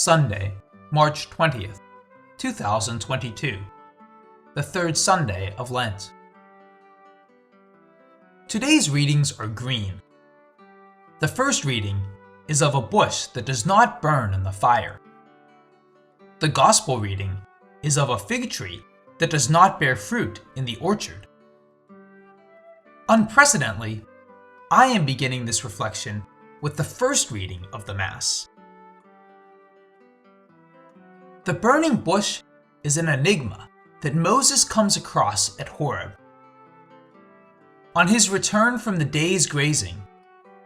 Sunday, March 20th, 2022, the third Sunday of Lent. Today's readings are green. The first reading is of a bush that does not burn in the fire. The Gospel reading is of a fig tree that does not bear fruit in the orchard. Unprecedentedly, I am beginning this reflection with the first reading of the Mass. The burning bush is an enigma that Moses comes across at Horeb. On his return from the day's grazing,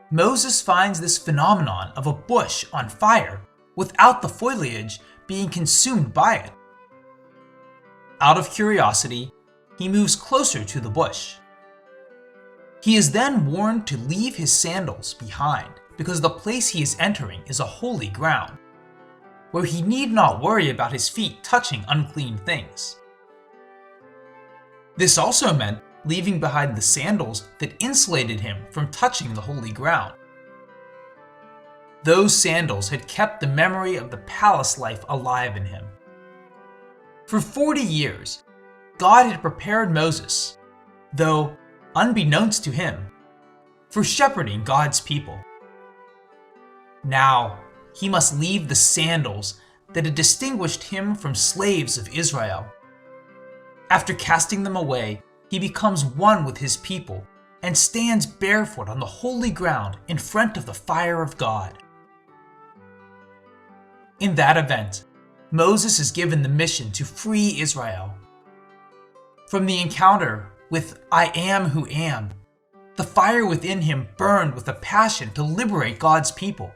Moses finds this phenomenon of a bush on fire without the foliage being consumed by it. Out of curiosity, he moves closer to the bush. He is then warned to leave his sandals behind because the place he is entering is a holy ground, where he need not worry about his feet touching unclean things. This also meant leaving behind the sandals that insulated him from touching the holy ground. Those sandals had kept the memory of the palace life alive in him. For 40 years, God had prepared Moses, though unbeknownst to him, for shepherding God's people. Now, he must leave the sandals that had distinguished him from slaves of Israel. After casting them away, he becomes one with his people and stands barefoot on the holy ground in front of the fire of God. In that event, Moses is given the mission to free Israel. From the encounter with I am who am, the fire within him burned with a passion to liberate God's people.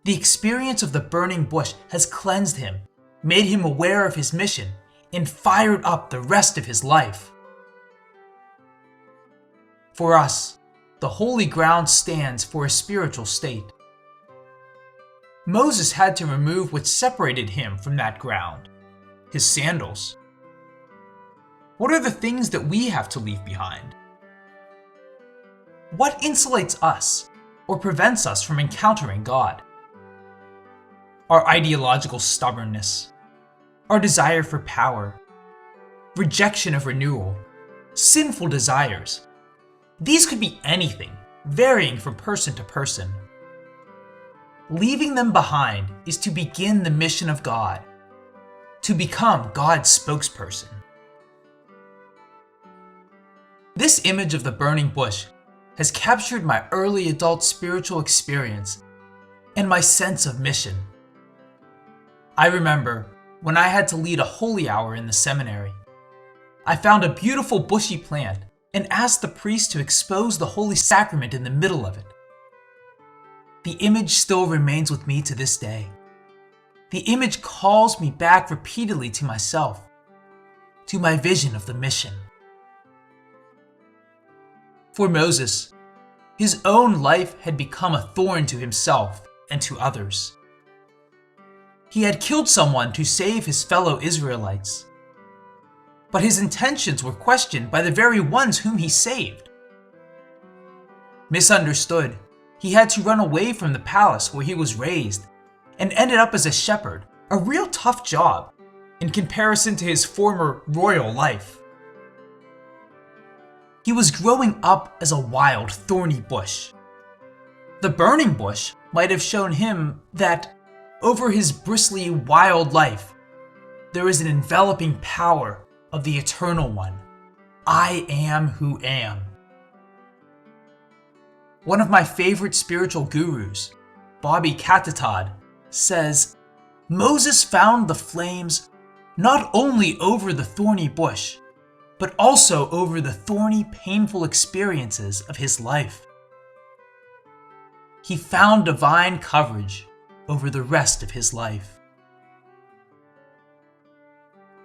The experience of the burning bush has cleansed him, made him aware of his mission, and fired up the rest of his life. For us, the holy ground stands for a spiritual state. Moses had to remove what separated him from that ground, his sandals. What are the things that we have to leave behind? What insulates us or prevents us from encountering God? Our ideological stubbornness, our desire for power, rejection of renewal, sinful desires. These could be anything, varying from person to person. Leaving them behind is to begin the mission of God, to become God's spokesperson. This image of the burning bush has captured my early adult spiritual experience and my sense of mission. I remember when I had to lead a holy hour in the seminary. I found a beautiful bushy plant and asked the priest to expose the Holy Sacrament in the middle of it. The image still remains with me to this day. The image calls me back repeatedly to myself, to my vision of the mission. For Moses, his own life had become a thorn to himself and to others. He had killed someone to save his fellow Israelites. But his intentions were questioned by the very ones whom he saved. Misunderstood, he had to run away from the palace where he was raised and ended up as a shepherd, a real tough job in comparison to his former royal life. He was growing up as a wild, thorny bush. The burning bush might have shown him that over his bristly, wild life, there is an enveloping power of the Eternal One. I am who am. One of my favorite spiritual gurus, Bobby Catatad, says, Moses found the flames not only over the thorny bush, but also over the thorny, painful experiences of his life. He found divine coverage over the rest of his life.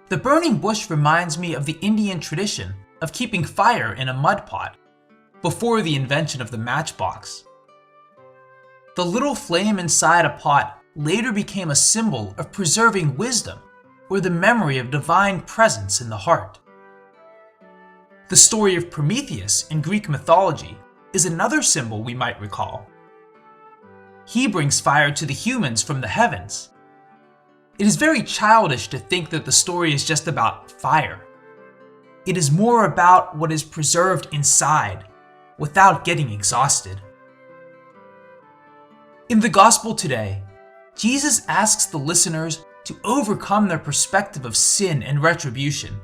The burning bush reminds me of the Indian tradition of keeping fire in a mud pot before the invention of the matchbox. The little flame inside a pot later became a symbol of preserving wisdom or the memory of divine presence in the heart. The story of Prometheus in Greek mythology is another symbol we might recall. He brings fire to the humans from the heavens. It is very childish to think that the story is just about fire. It is more about what is preserved inside, without getting exhausted. In the Gospel today, Jesus asks the listeners to overcome their perspective of sin and retribution,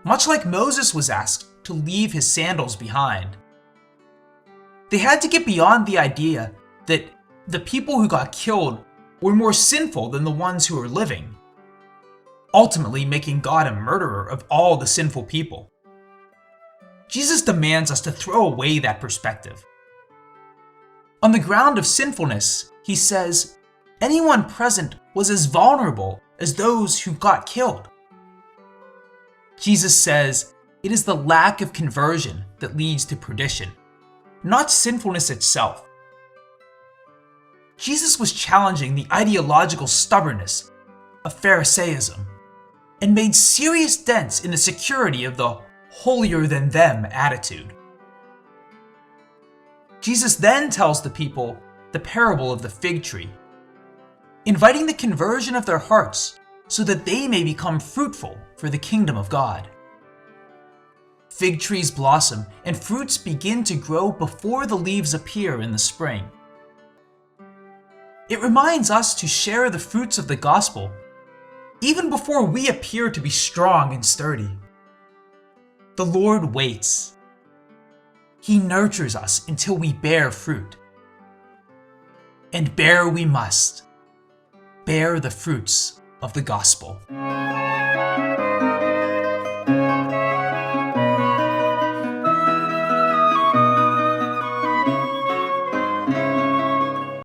much like Moses was asked to leave his sandals behind. They had to get beyond the idea that the people who got killed were more sinful than the ones who were living, ultimately making God a murderer of all the sinful people. Jesus demands us to throw away that perspective. On the ground of sinfulness, he says, anyone present was as vulnerable as those who got killed. Jesus says it is the lack of conversion that leads to perdition, not sinfulness itself. Jesus was challenging the ideological stubbornness of Pharisaism and made serious dents in the security of the holier-than-them attitude. Jesus then tells the people the parable of the fig tree, inviting the conversion of their hearts so that they may become fruitful for the kingdom of God. Fig trees blossom and fruits begin to grow before the leaves appear in the spring. It reminds us to share the fruits of the gospel even before we appear to be strong and sturdy. The Lord waits. He nurtures us until we bear fruit. And bear we must. Bear the fruits of the gospel.